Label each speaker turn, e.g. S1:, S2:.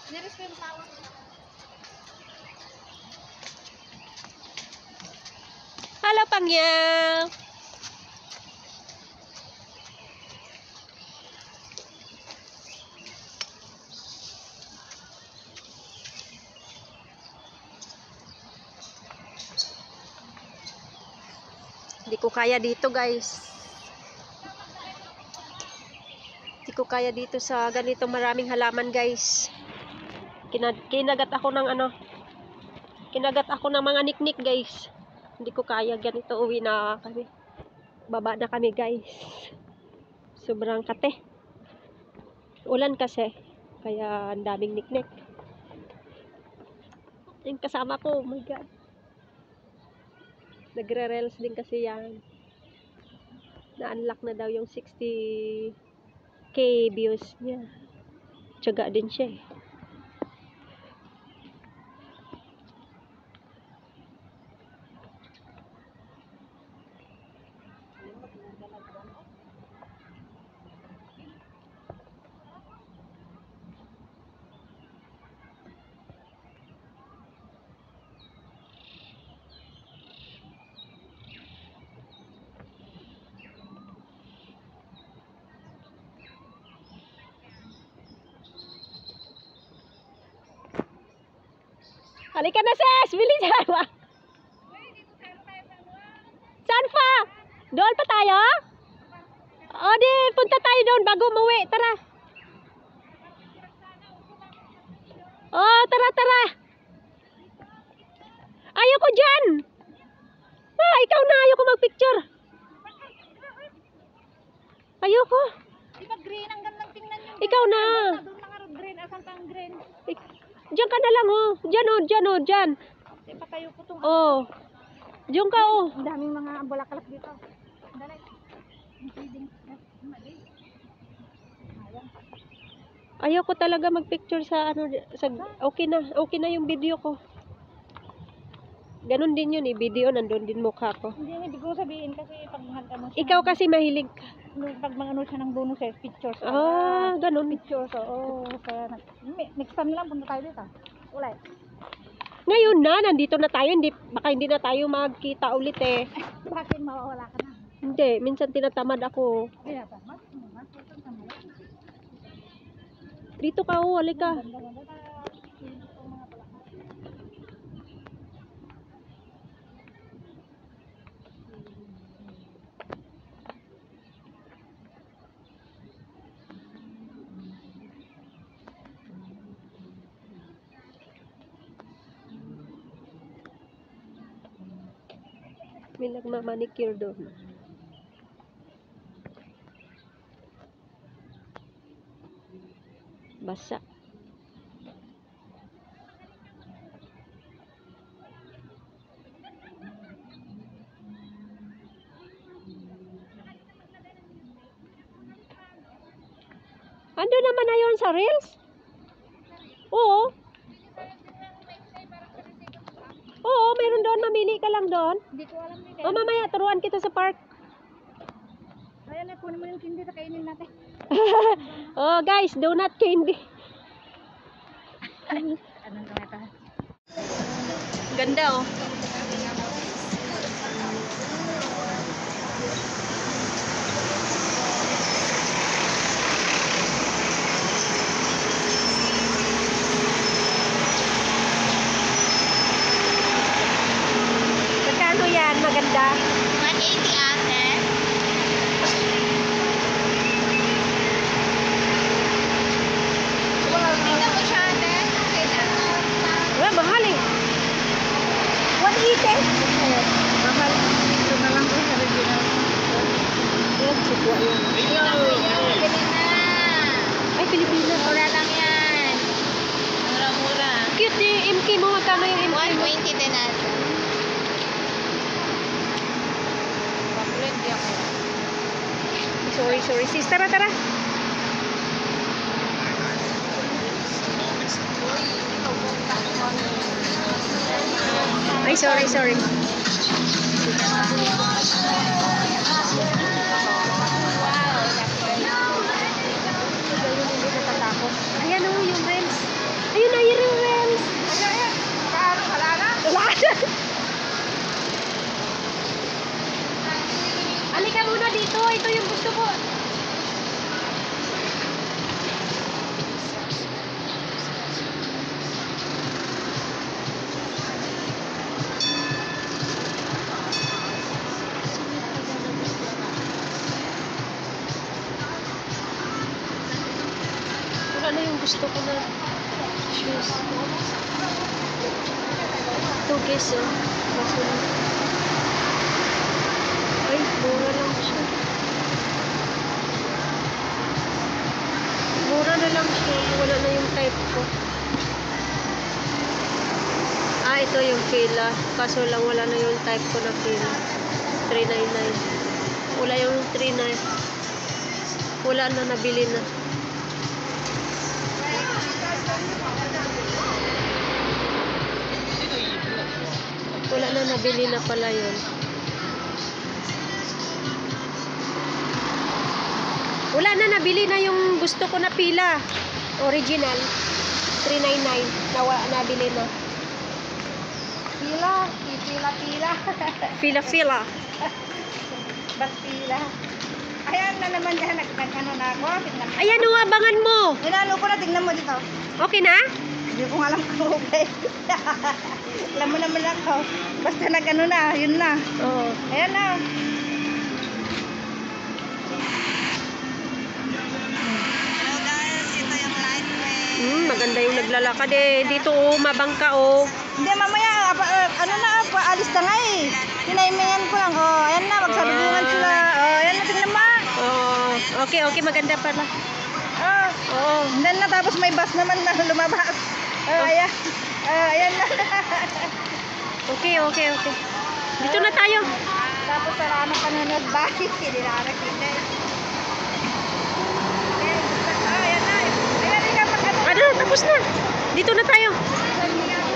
S1: Halo Pangyang. Hindi ko kaya dito, guys. Hindi ko kaya dito sa ganito maraming halaman, guys. Kinagat ako ng ano. Kinagat ako ng mga niknik, guys. Hindi ko kaya ganito. Uwi na kami. Baba na kami, guys. Sobrang kate. Ulan kasi. Kaya ang daming niknik. Yung kasama ko, oh my God. Nagre-reels din kasi yan. Na-unlock na daw yung 60k views niya. Tiyaga din siya eh. Halika na, sis! Bilisan mo! Saan pa? Doon pa tayo? O di, punta tayo doon bago umuwi. Tara. Oh, tara, tara. Ayoko dyan. Ah, ikaw na. Ayoko magpicture. Ayoko.
S2: Diba green? Ang gandang tingnan yung
S1: Ikaw na.
S2: doon lang ang green. Asan pang green?
S1: Diyan ka na lang, oh. Diyan, oh. Diyan, oh. Diyan.
S2: Diba kayo po itong...
S1: Oh. Diyan ka, oh.
S2: Ang daming mga bulaklak dito. Dali.
S1: Ayoko talaga magpicture sa ano sa okay na yung video ko. Ganon din yun eh, video nandun din mukha ko.
S2: Hindi ko sabihin kasi pag ano siya.
S1: Ikaw kasi mahilig ka.
S2: Pag ano siya ng bonus eh, pictures.
S1: Ah, ganon.
S2: Pictures, oo. Kaya next time lang punta tayo dito. Ulit.
S1: Ngayon na, nandito na tayo, baka hindi na tayo magkita ulit eh.
S2: Bakit mawawala ka na?
S1: Hindi, minsan tinatamad ako.
S2: Kaya pa, mas tamad.
S1: Dito ka, oh, halika. May nagmamanicure doon. Basa. Ando naman na yun sa reels? Oo. Oo, meron doon. Mamili ka lang doon.
S2: Hindi ko alam din.
S1: O mamaya, turuan kita sa park.
S2: Ayan na, kunin mo yung candy na kainin natin.
S1: Oh guys, donut candy.
S2: Anong ito?
S1: Ganda oh. Magkano yan? Maganda.
S2: 180 ate. Tingnan mo siya ate.
S1: Wala, mahal eh. 180.
S2: Mahal. Ito na lang ko sa original.
S1: Yan, sipwa yan.
S2: Pili na.
S1: Ay, Pilipinas.
S2: Mura lang yan. Mura-mura.
S1: Cute ni MK mo. Magkano yung MK mo?
S2: 120 din ate. Pakulit ako.
S1: Sorry. Sis, tara. Ay, sorry. Ayan o, yung reels. Ayun Wala na yung gusto ko na shoes. Ito guys, oh. Basura. Ay, mura lang siya. Mura na lang siya. Wala na yung type ko. Ah, ito yung fila. Kaso lang wala na yung type ko na fila. 399. Wala yung 39. Wala na, nabili na. Wala na, nabili na pala yun. Wala na, nabili na yung gusto ko na pila. Original. 399. Nabili na.
S2: Pila. Pila.
S1: Fila.
S2: Ba't pila? Ayan na naman dyan. Nag-ano na ako. Tingnan mo.
S1: Ayan o, abangan mo.
S2: Inano ko na. Tingnan mo dito.
S1: Okay na?
S2: Hindi ko nga alam kung okay. Alam mo naman ako. Basta nag-ano na. Yun na.
S1: Oo.
S2: Ayan na. Hello guys. Ito yung lightweight.
S1: Maganda yung naglalakad eh. Dito oh, mabangka oh.
S2: Hindi, mamaya. Ano na. Paalis na nga eh. Tinaimingan ko lang. Oh, ayan na. Magsalubungan sila. Oh, ayan na. Tingnan mo.
S1: Oh, okay, maganda pala.
S2: Oh.
S1: Oo.
S2: Then na. Tapos may bus naman na lumabas. Oh, ayan. Ayan na.
S1: Okay. Dito na tayo.
S2: Tapos salamat ka nanonood. Bakit? Hindi na nakakita eh. Ayan na. Ayan na.
S1: Ano, tapos na. Dito na tayo.
S2: Ayan na.